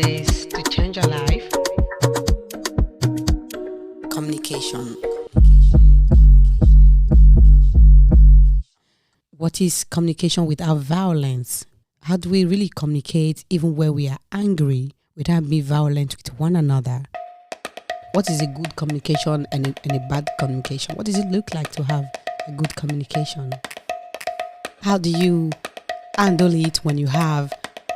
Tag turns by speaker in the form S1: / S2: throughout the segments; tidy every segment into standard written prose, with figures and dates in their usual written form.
S1: this to change your life?
S2: Communication. What is communication without violence? How do we really communicate even where we are angry without being violent with one another? What is a good communication and a bad communication? What does it look like to have a good communication? How do you handle it when you have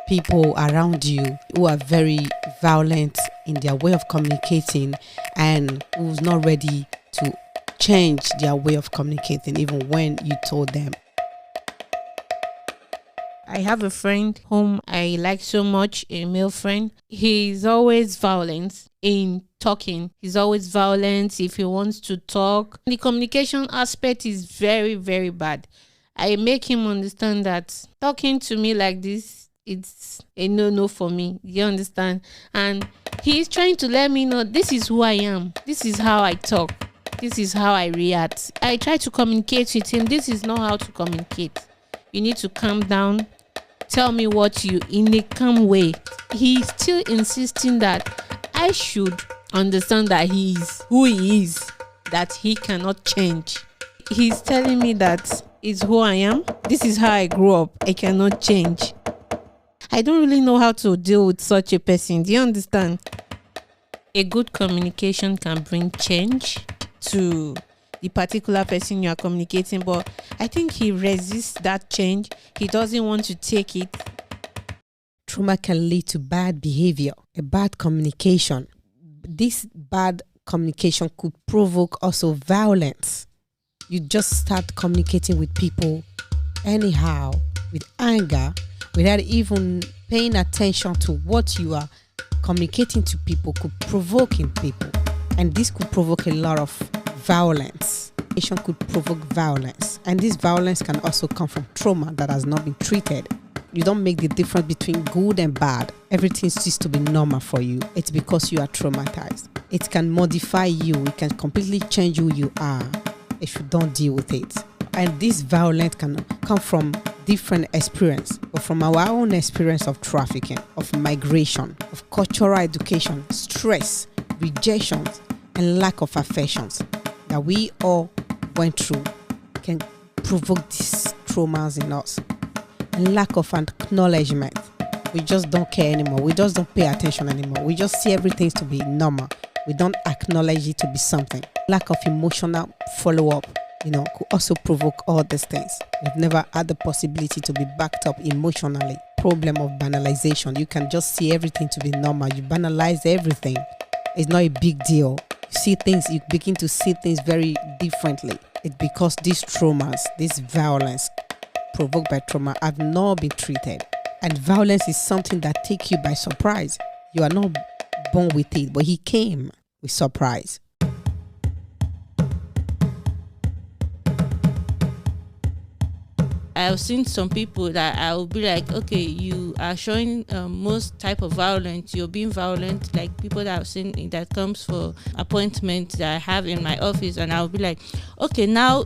S2: people around you who are very violent in their way of communicating and who's not ready to change their way of communicating even when you told them?
S3: I have a friend whom I like so much, a male friend. He's always violent in talking. He's always violent if he wants to talk. The communication aspect is very, very bad. I make him understand that talking to me like this, it's a no for me. You understand? And he's trying to let me know this is who I am. This is how I talk. This is how I react. I try to communicate with him. This is not how to communicate. You need to calm down. Tell me what you in a calm way. He's still insisting that I should understand that he is who he is, that he cannot change. He's telling me that it's who I am. This is how I grew up. I cannot change. I don't really know how to deal with such a person. Do you understand? A good communication can bring change to the particular person you are communicating, but I think he resists that change. He doesn't want to take it.
S2: Trauma can lead to bad behavior, a bad communication. This bad communication could provoke also violence. You just start communicating with people anyhow, with anger, without even paying attention to what you are communicating to people could provoke in people. And this could provoke a lot of violence. It could provoke violence. And this violence can also come from trauma that has not been treated. You don't make the difference between good and bad. Everything seems to be normal for you. It's because you are traumatized. It can modify you. It can completely change who you are if you don't deal with it. And this violence can come from different experience, but from our own experience of trafficking, of migration, of cultural education, stress, rejections, and lack of affections that we all went through can provoke these traumas in us. And lack of acknowledgement. We just don't care anymore. We just don't pay attention anymore. We just see everything to be normal. We don't acknowledge it to be something. Lack of emotional follow-up, could also provoke all these things. We've never had the possibility to be backed up emotionally. Problem of banalization. You can just see everything to be normal. You banalize everything. It's not a big deal. You begin to see things very differently. It's because these traumas, this violence provoked by trauma have not been treated. And violence is something that takes you by surprise. You are not born with it, but he came with surprise.
S3: I've seen some people that I will be like, okay, you are showing most type of violence. You're being violent, like people that I've seen that comes for appointments that I have in my office, and I'll be like, okay, now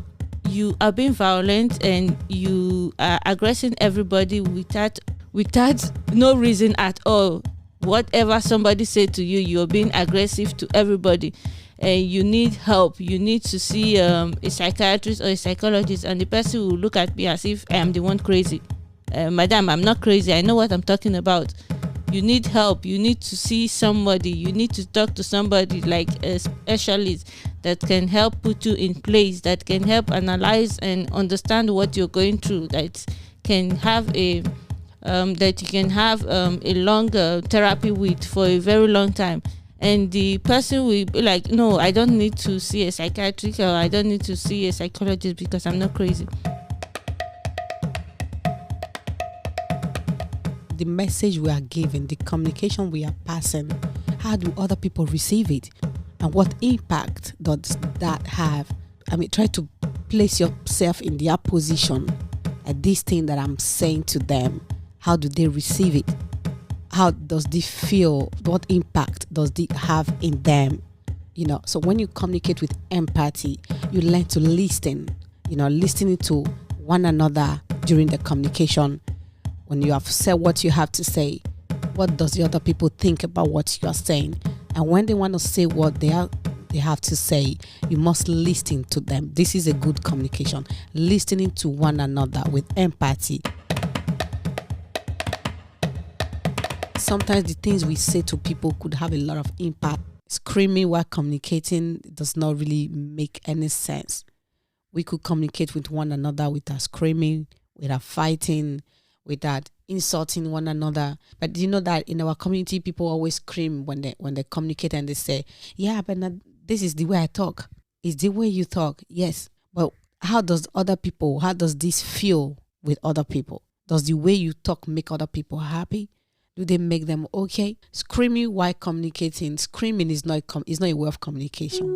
S3: you are being violent and you are aggressing everybody without no reason at all. Whatever somebody said to you, you're being aggressive to everybody. And you need help. You need to see a psychiatrist or a psychologist, and the person will look at me as if I am the one crazy. Madam, I'm not crazy. I know what I'm talking about. You need help. You need to see somebody. You need to talk to somebody like a specialist that can help put you in place, that can help analyze and understand what you're going through, that can have a long therapy with for a very long time. And the person will be like, no, I don't need to see a psychiatrist, or I don't need to see a psychologist because I'm not crazy.
S2: The message we are giving, the communication we are passing, how do other people receive it? And what impact does that have? Try to place yourself in their position at this thing that I'm saying to them. How do they receive it? How does this feel? What impact does it have in them? So when you communicate with empathy, you learn to listen, listening to one another during the communication. When you have said what you have to say, what does the other people think about what you are saying. And when they want to say what they have to say, you must listen to them. This is a good communication. Listening to one another with empathy. Sometimes the things we say to people could have a lot of impact. Screaming while communicating does not really make any sense. We could communicate with one another without screaming, without fighting, without insulting one another. But do you know that in our community, people always scream when they communicate, and they say, yeah, but this is the way I talk. It's the way you talk. Yes. But how does this feel with other people? Does the way you talk make other people happy? Do they make them okay? Screaming while communicating. Screaming is not a way of communication.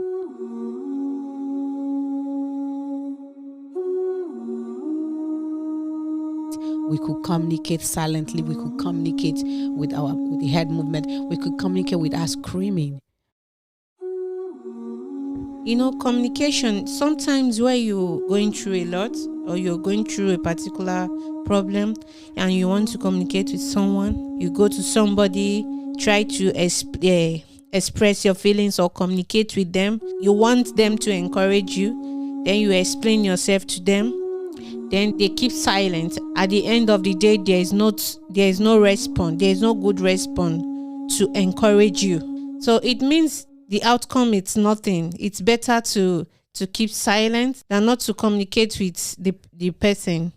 S2: We could communicate silently. We could communicate with the head movement. We could communicate without screaming.
S3: Communication, sometimes where you're going through a lot or you're going through a particular problem and you want to communicate with someone, you go to somebody, try to express your feelings or communicate with them. You want them to encourage you. Then you explain yourself to them. Then they keep silent. At the end of the day, there is no response. There is no good response to encourage you. So it means the outcome is nothing. It's better to keep silent than not to communicate with the person.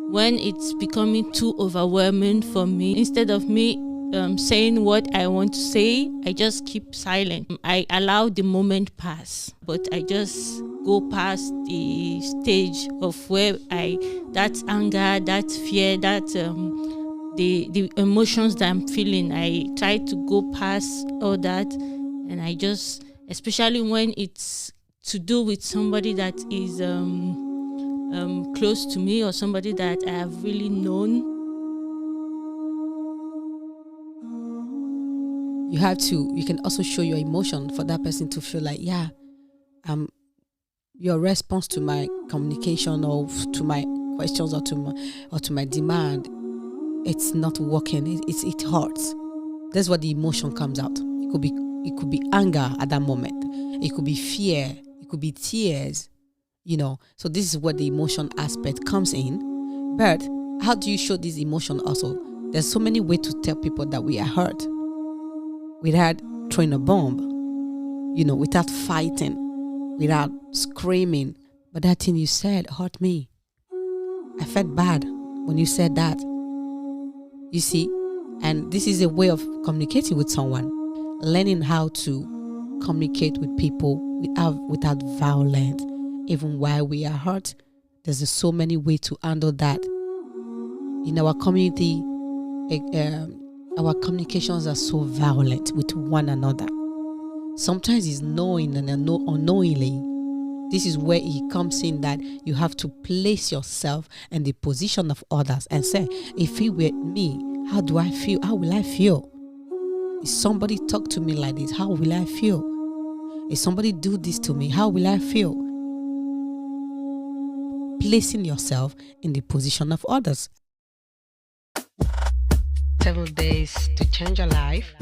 S4: When it's becoming too overwhelming for me, instead of me saying what I want to say, I just keep silent. I allow the moment pass, but I just go past the stage of where that anger, that fear, that the emotions that I'm feeling, I try to go past all that, and I just, especially when it's to do with somebody that is close to me or somebody that I have really known.
S2: You can also show your emotion for that person to feel like, yeah, your response to my communication or to my questions or to my demand, it's not working. It hurts. That's what the emotion comes out. It could be anger at that moment. It could be fear. It could be tears. So this is where the emotion aspect comes in. But how do you show this emotion also? There's so many ways to tell people that we are hurt without throwing a bomb, without fighting, without screaming. But that thing you said hurt me. I felt bad when you said that. You see, and this is a way of communicating with someone, learning how to communicate with people without violence. Even while we are hurt, there's so many ways to handle that. In our community, our communications are so violent with one another. Sometimes it's knowing and unknowingly. This is where it comes in that you have to place yourself in the position of others and say, if it were me, how do I feel? How will I feel? If somebody talk to me like this, how will I feel? If somebody do this to me, how will I feel? Placing yourself in the position of others.
S1: 7 days to change your life.